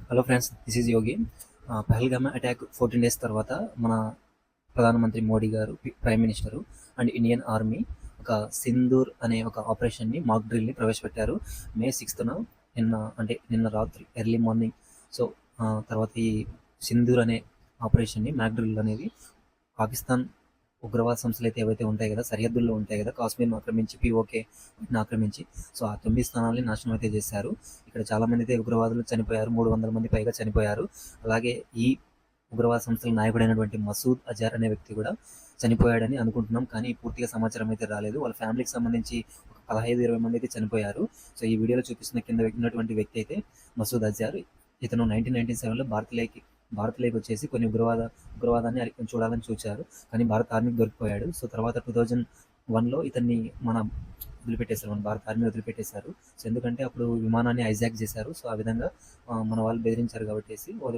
Hello friends, this is Yogi. Pahalgam attack 14 days తర్వాత మన ప్రధానమంత్రి Modi garu, prime minister and Indian army ఒక సింధూర్ అనే ఒక ఆపరేషన్ని, మాక్ డ్రిల్ని ప్రవేశపెట్టారు మే 6న. నిన్న రాత్రి ఎర్లీ మార్నింగ్. సో తర్వాత ఈ సింధూర్ అనే ఆపరేషన్ని, మాక్ డ్రిల్ అనేది పాకిస్తాన్ ఉగ్రవాద సంస్థలు అయితే ఏవైతే ఉంటాయి కదా, సరిహద్దుల్లో ఉంటాయి కదా, కాశ్మీర్ను ఆక్రమించి, పిఓకేని ఆక్రమించి, సో ఆ 9 స్థానాలని నాశనం అయితే చేశారు. ఇక్కడ చాలామంది అయితే ఉగ్రవాదులు చనిపోయారు, 300 మంది పైగా చనిపోయారు. అలాగే ఈ ఉగ్రవాద సంస్థల నాయకుడైనటువంటి మసూద్ అజార్ అనే వ్యక్తి కూడా చనిపోయాడని అనుకుంటున్నాం, కానీ పూర్తిగా సమాచారం అయితే రాలేదు. వాళ్ళ ఫ్యామిలీకి సంబంధించి ఒక 15-20 మంది అయితే చనిపోయారు. సో ఈ వీడియోలో చూపిస్తున్న కింద ఉన్నటువంటి వ్యక్తి అయితే మసూద్ అజార్. ఇతను 1997లో భారత్లోకి వచ్చేసి కొన్ని ఉగ్రవాదాన్ని చూడాలని చూచారు, కానీ భారత ఆర్మీకి దొరికిపోయాడు. సో తర్వాత 2001లో ఇతన్ని మన భారత ఆర్మీ వదిలిపెట్టేశారు. సో ఎందుకంటే అప్పుడు విమానాన్ని హైజాక్ చేశారు. సో ఆ విధంగా మన వాళ్ళు బెదిరించారు కాబట్టి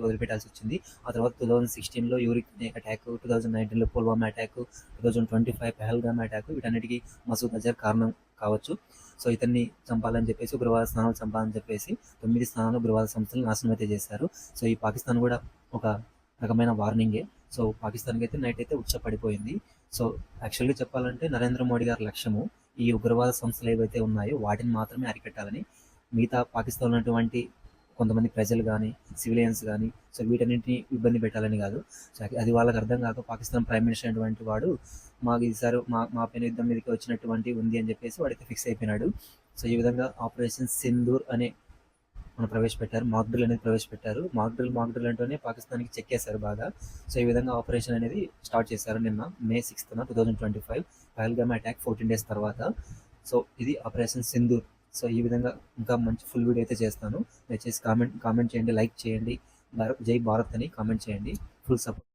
వదిలిపెట్టాల్సి వచ్చింది. ఆ తర్వాత 2016లో యూరిక్ అటాక్, 2019లో పుల్వామా అటాక్, 2025 పహల్గామ్ అటాక్, వీటన్నిటికీ మసూద్ అజర్ కారణం కావచ్చు. సో ఇతన్ని చంపాలని చెప్పేసి, ఉగ్రవాద స్థానాలు చంపాలని చెప్పేసి 9 స్థానాలు ఉగ్రవాద సంస్థలు నాశనం అయితే చేశారు. సో ఈ పాకిస్తాన్ కూడా ఒక రకమైన వార్నింగే. సో పాకిస్తాన్కి అయితే నైట్ అయితే పడిపోయింది. సో యాక్చువల్గా చెప్పాలంటే నరేంద్ర మోడీ గారి లక్ష్యము ఈ ఉగ్రవాద సంస్థలు ఏవైతే ఉన్నాయో వాటిని మాత్రమే అరికట్టాలని, మిగతా పాకిస్తాన్ ఉన్నటువంటి కొంతమంది ప్రజలు కానీ, సివిలియన్స్ కానీ, సో వీటన్నింటినీ ఇబ్బంది పెట్టాలని కాదు. సో అది వాళ్ళకి అర్థం కాక పాకిస్తాన్ ప్రైమ్ మినిస్టర్ అయినటువంటి వాడు మాకు ఈసారి మా పైన యుద్ధం మీదకి వచ్చినటువంటి ఉంది అని చెప్పేసి వాడైతే ఫిక్స్ అయిపోయినాడు. సో ఈ విధంగా ఆపరేషన్ సింధూర్ అనే ప్రవేశపెట్టారు, మాక్ డ్రిల్ అనేది ప్రవేశపెట్టారు. మాక్ డ్రిల్ అంటూనే పాకిస్తాన్కి చెక్కేశారు బాగా. సో ఈ విధంగా ఆపరేషన్ అనేది స్టార్ట్ చేశారు నిన్న మే 6న 2025 పహల్గామ్ అటాక్ 14 డేస్ తర్వాత. సో ఇది ఆపరేషన్ సింధూర్. సో ఈ విధంగా ఇంకా మంచి ఫుల్ వీడియో అయితే చేస్తాను. దయచేసి కామెంట్ చేయండి, లైక్ చేయండి, జై భారత్ అని కామెంట్ చేయండి. Full support.